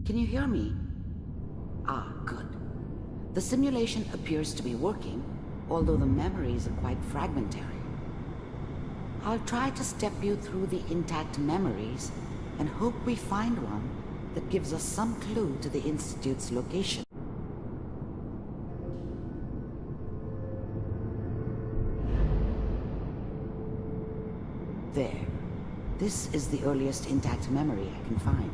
Can you hear me? Ah, good. The simulation appears to be working, although the memories are quite fragmentary. I'll try to step you through the intact memories and hope we find one that gives us some clue to the Institute's location. There. This is the earliest intact memory I can find.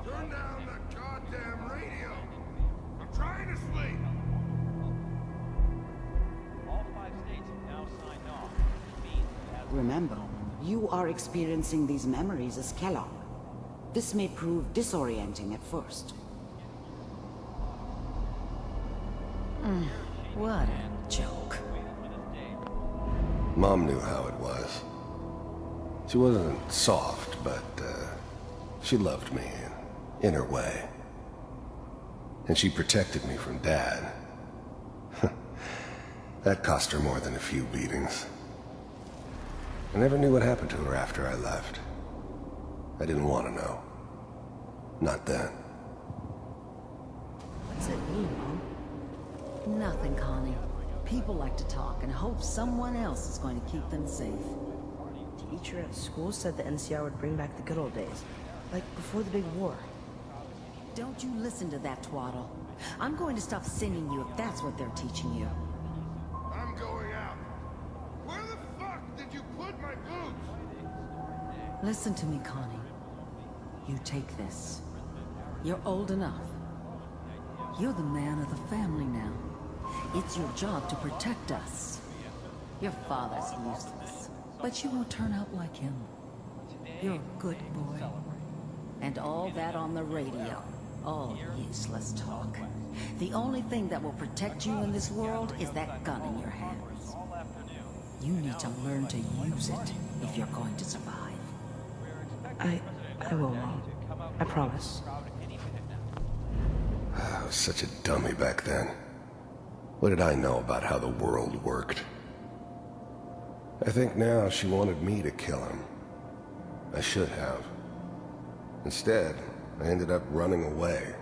Turn down that goddamn radio! I'm trying to sleep! All 5 states have now signed off. Remember, you are experiencing these memories as Kellogg. This may prove disorienting at first. What a joke. Mom knew how it was. She wasn't soft, but she loved me in her way. And she protected me from Dad. That cost her more than a few beatings. I never knew what happened to her after I left. I didn't want to know. Not then. What's it mean, Mom? Nothing, Connie. People like to talk and hope someone else is going to keep them safe. Teacher at school said the NCR would bring back the good old days, like before the big war. Don't you listen to that twaddle. I'm going to stop singing you if that's what they're teaching you. I'm going out. Where the fuck did you put my boots? Listen to me, Connie. You take this. You're old enough. You're the man of the family now. It's your job to protect us. Your father's useless, but you won't turn out like him. You're a good boy. And all that on the radio, all useless talk. The only thing that will protect you in this world is that gun in your hands. You need to learn to use it if you're going to survive. I will, Mom. I promise. I was such a dummy back then. What did I know about how the world worked? I think now she wanted me to kill him. I should have. Instead, I ended up running away.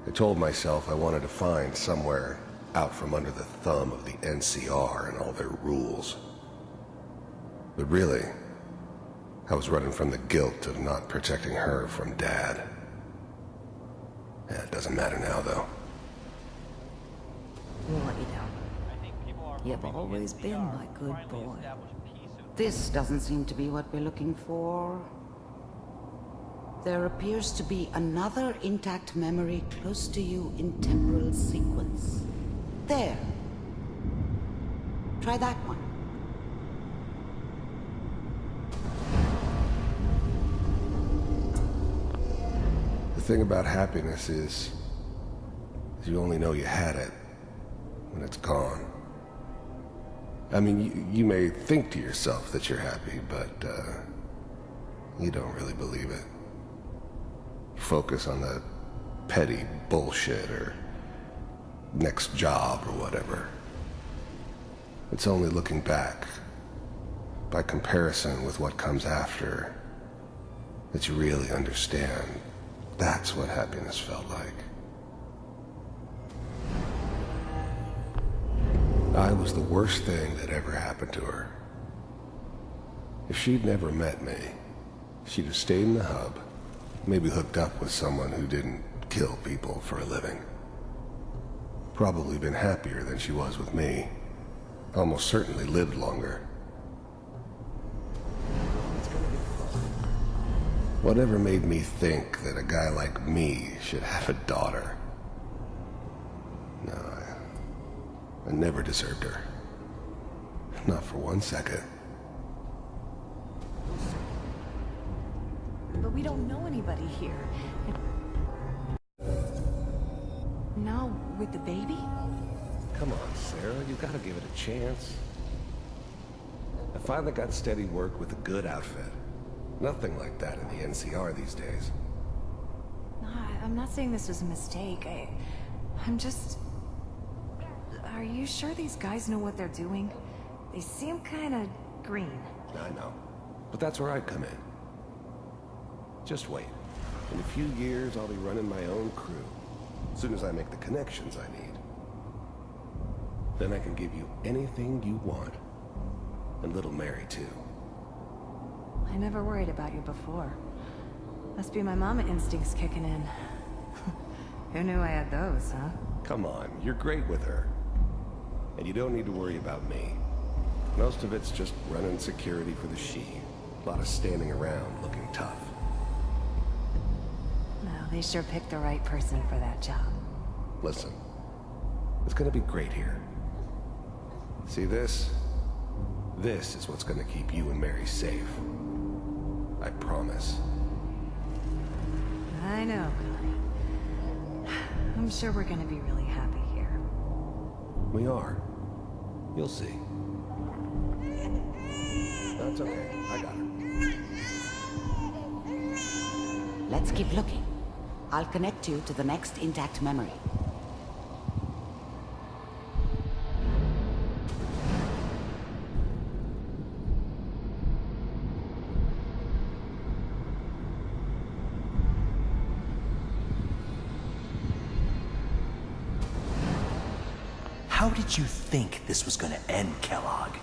I told myself I wanted to find somewhere out from under the thumb of the NCR and all their rules. But really, I was running from the guilt of not protecting her from Dad. Yeah, it doesn't matter now, though. Won't let you down. You've always been my good boy. This doesn't seem to be what we're looking for. There appears to be another intact memory close to you in temporal sequence. There. Try that one. The thing about happiness is you only know you had it when it's gone. I mean, you may think to yourself that you're happy, but you don't really believe it. Focus on the petty bullshit or next job or whatever. It's only looking back, by comparison with what comes after, that you really understand that's what happiness felt like. I was the worst thing that ever happened to her. If she'd never met me, she'd have stayed in the hub, maybe hooked up with someone who didn't kill people for a living. Probably been happier than she was with me. Almost certainly lived longer. Whatever made me think that a guy like me should have a daughter? No, I never deserved her. Not for 1 second. But we don't know anybody here. Now, with the baby? Come on, Sarah, you gotta give it a chance. I finally got steady work with a good outfit. Nothing like that in the NCR these days. No, I'm not saying this was a mistake. I'm just... Are you sure these guys know what they're doing? They seem kinda green. I know. But that's where I come in. Just wait. In a few years, I'll be running my own crew. As soon as I make the connections I need. Then I can give you anything you want. And little Mary, too. I never worried about you before. Must be my mama instincts kicking in. Who knew I had those, huh? Come on, you're great with her. And you don't need to worry about me. Most of it's just running security for the she. A lot of standing around looking tough. Well, they sure picked the right person for that job. Listen, it's gonna be great here. See this? This is what's gonna keep you and Mary safe. I promise. I know, Connie. I'm sure we're gonna be really happy here. We are. You'll see. That's okay. I got her. Let's keep looking. I'll connect you to the next intact memory. How did you think this was gonna end, Kellogg?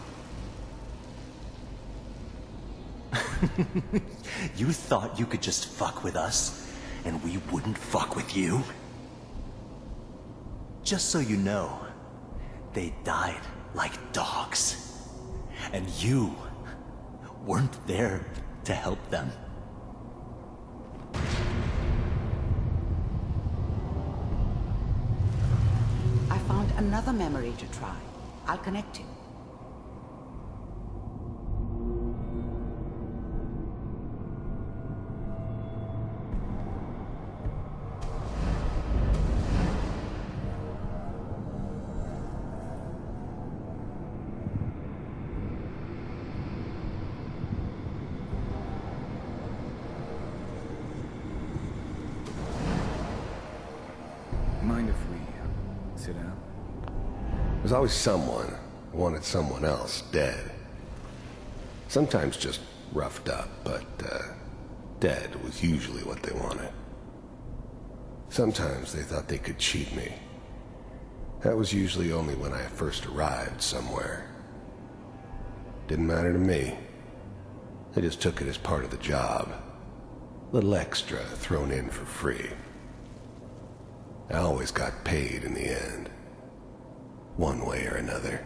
You thought you could just fuck with us, and we wouldn't fuck with you? Just so you know, they died like dogs. And you weren't there to help them. I found another memory to try. I'll connect you. Mind if we sit down? There's always someone who wanted someone else dead. Sometimes just roughed up, but dead was usually what they wanted. Sometimes they thought they could cheat me. That was usually only when I first arrived somewhere. Didn't matter to me. I just took it as part of the job. Little extra thrown in for free. I always got paid in the end. One way or another.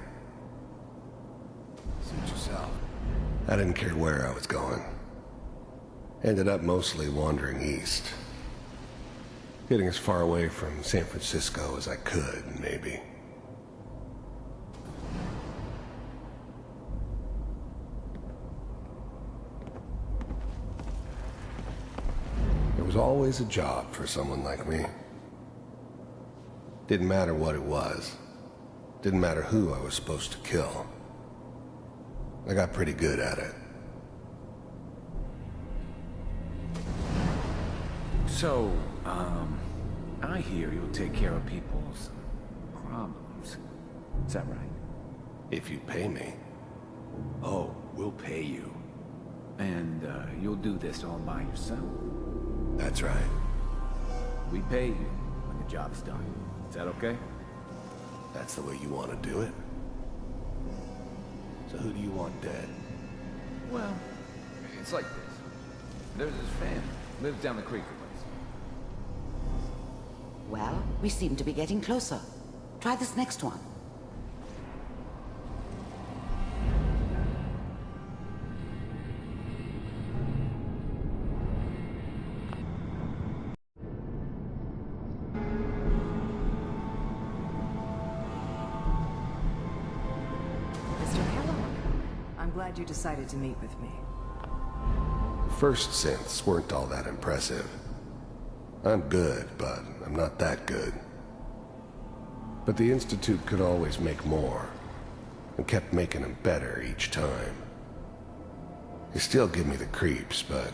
Suit yourself. I didn't care where I was going. Ended up mostly wandering east. Getting as far away from San Francisco as I could, maybe. There was always a job for someone like me. Didn't matter what it was. Didn't matter who I was supposed to kill. I got pretty good at it. So, I hear you'll take care of people's problems. Is that right? If you pay me. Oh, we'll pay you. And, you'll do this all by yourself. That's right. We pay you when the job's done. Is that okay? That's the way you want to do it? So who do you want dead? Well, it's like this. There's this family. Lives down the creek a ways. Well, we seem to be getting closer. Try this next one. Glad you decided to meet with me. First synths weren't all that impressive. I'm good, but I'm not that good. But the Institute could always make more, and kept making them better each time. They still give me the creeps, but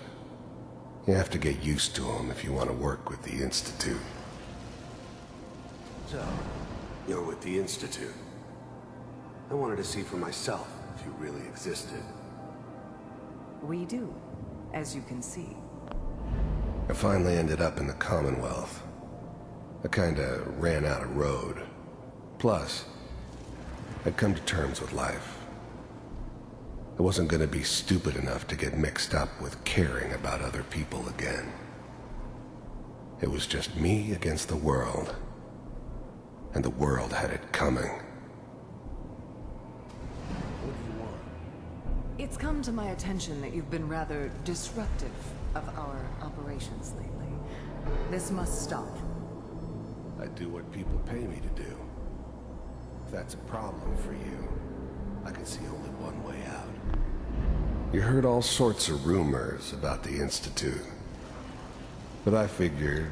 you have to get used to them if you want to work with the Institute. So, You're with the Institute. I wanted to see for myself if you really existed. We do, as you can see. I finally ended up in the Commonwealth. I kinda ran out of road. Plus, I'd come to terms with life. I wasn't gonna be stupid enough to get mixed up with caring about other people again. It was just me against the world. And the world had it coming. What do you want? It's come to my attention that you've been rather disruptive of our operations lately. This must stop. I do what people pay me to do. If that's a problem for you, I can see only one way out. You heard all sorts of rumors about the Institute. But I figured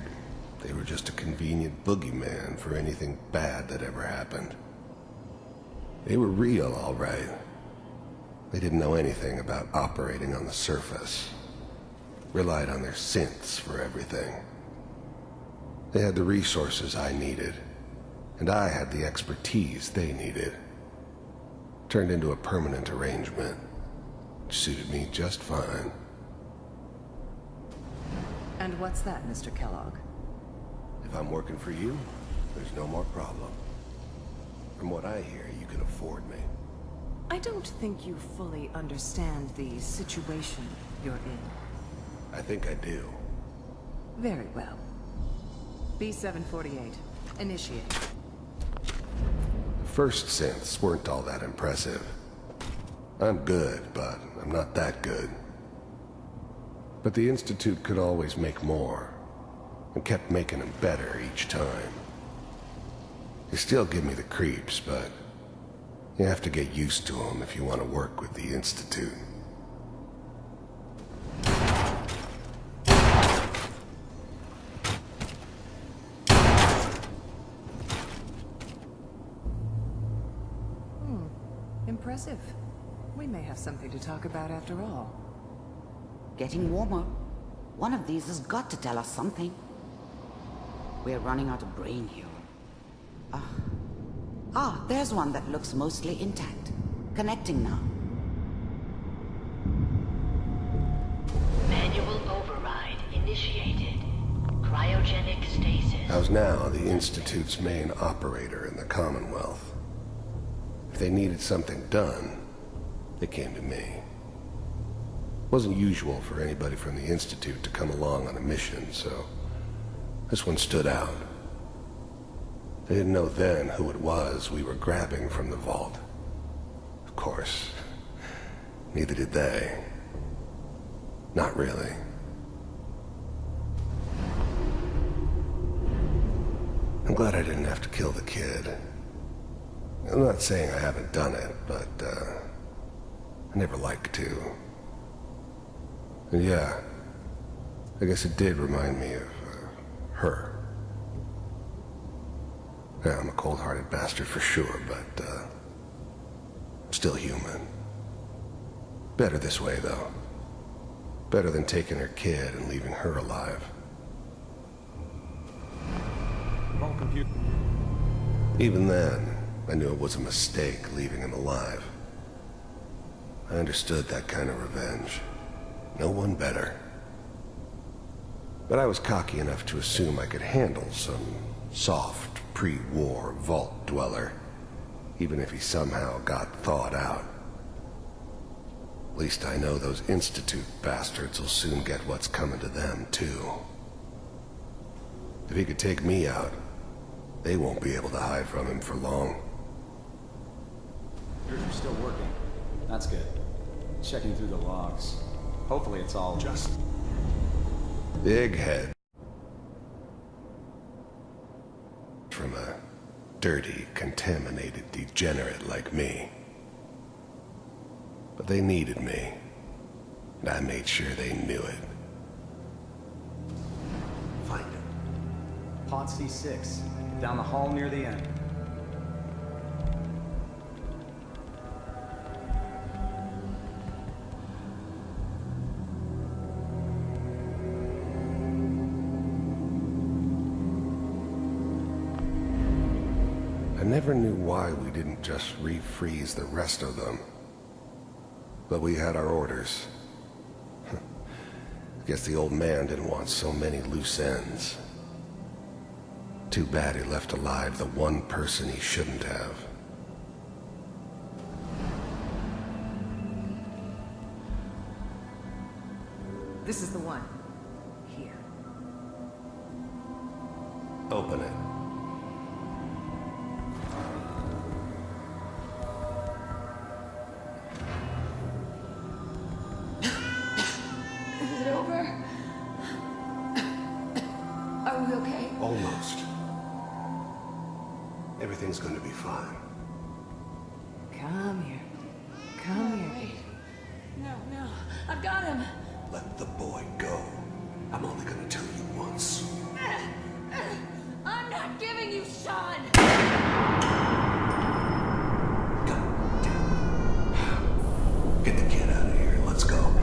they were just a convenient boogeyman for anything bad that ever happened. They were real, all right. They didn't know anything about operating on the surface. Relied on their synths for everything. They had the resources I needed, and I had the expertise they needed. Turned into a permanent arrangement, which suited me just fine. And what's that, Mr. Kellogg? If I'm working for you, there's no more problem. From what I hear, you can afford me. I don't think you fully understand the situation you're in. I think I do. Very well. B-748. Initiate. The first synths weren't all that impressive. I'm good, but I'm not that good. But the Institute could always make more, and kept making them better each time. They still give me the creeps, but you have to get used to them if you want to work with the Institute. Impressive. We may have something to talk about after all. Getting warmer. One of these has got to tell us something. We're running out of brain here. There's one that looks mostly intact. Connecting now. Manual override initiated. Cryogenic stasis. I was now the Institute's main operator in the Commonwealth. If they needed something done, they came to me. It wasn't usual for anybody from the Institute to come along on a mission, so this one stood out. They didn't know then who it was we were grabbing from the vault. Of course, neither did they. Not really. I'm glad I didn't have to kill the kid. I'm not saying I haven't done it, but, I never liked to. And yeah, I guess it did remind me of, her. Yeah, I'm a cold-hearted bastard for sure, but, I'm still human. Better this way, though. Better than taking her kid and leaving her alive. Wrong computer. Even then, I knew it was a mistake leaving him alive. I understood that kind of revenge. No one better. But I was cocky enough to assume I could handle some soft, pre-war vault dweller, even if he somehow got thawed out. At least I know those Institute bastards will soon get what's coming to them, too. If he could take me out, they won't be able to hide from him for long. Yours are still working. That's good. Checking through the logs. Hopefully it's all just... Big head. From a dirty, contaminated degenerate like me. But they needed me, and I made sure they knew it. Find it. Pod C6. Down the hall near the end. I never knew why we didn't just refreeze the rest of them. But we had our orders. Guess the old man didn't want so many loose ends. Too bad he left alive the one person he shouldn't have. This is the one. Here. Open it. Is it over? Are we okay? Almost. Everything's gonna be fine. Come here. Come here. Wait. No. I've got him. Let the boy go. I'm only gonna tell you once. I'm not giving you Sean! God damn. Get the kid out of here. Let's go.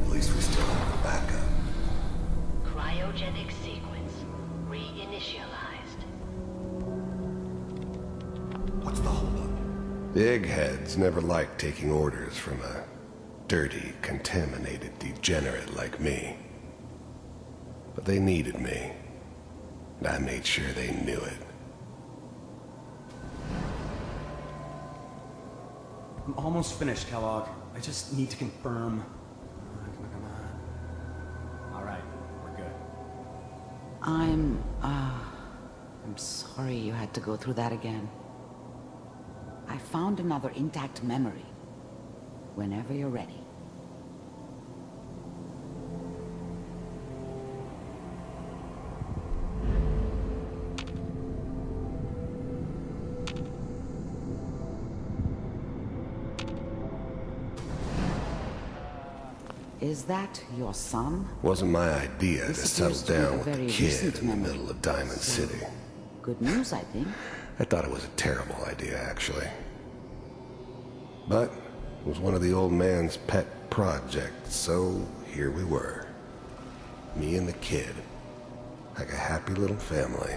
At least we still have the backup. Cryogenic sequence reinitialized. What's the holdup? The eggheads never liked taking orders from a dirty, contaminated degenerate like me. But they needed me, and I made sure they knew it. I'm almost finished, Kellogg. I just need to confirm. Come on. All right, we're good. I'm sorry you had to go through that again. I found another intact memory. Whenever you're ready. Is that your son? Wasn't my idea to This settle appears to be down a with the very kid recent in the memory. middle of Diamond So, City. Good news, I think. I thought it was a terrible idea, actually. But it was one of the old man's pet projects, so here we were. Me and the kid. Like a happy little family.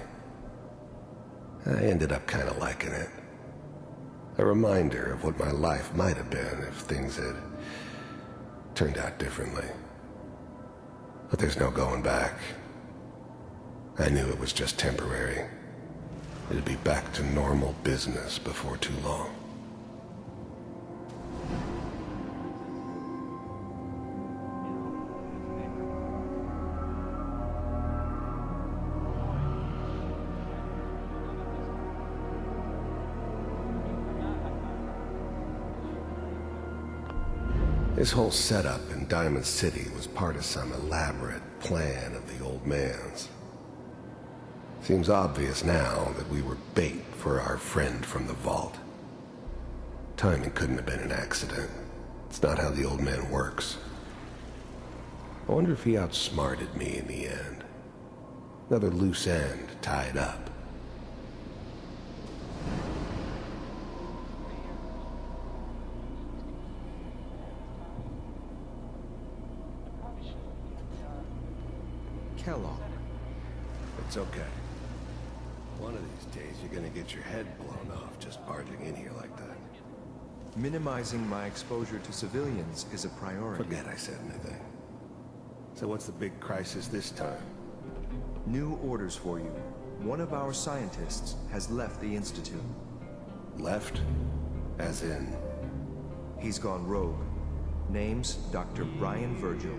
I ended up kind of liking it. A reminder of what my life might have been if things had turned out differently. But there's no going back. I knew it was just temporary. It'd be back to normal business before too long. This whole setup in Diamond City was part of some elaborate plan of the old man's. Seems obvious now that we were bait for our friend from the vault. Timing couldn't have been an accident. It's not how the old man works. I wonder if he outsmarted me in the end. Another loose end tied up. Kellogg. It's okay. One of these days you're gonna get your head blown off just barging in here like that. Minimizing my exposure to civilians is a priority. Forget I said anything. So what's the big crisis this time? New orders for you. One of our scientists has left the Institute. Left? As in? He's gone rogue. Name's Dr. Brian Virgil.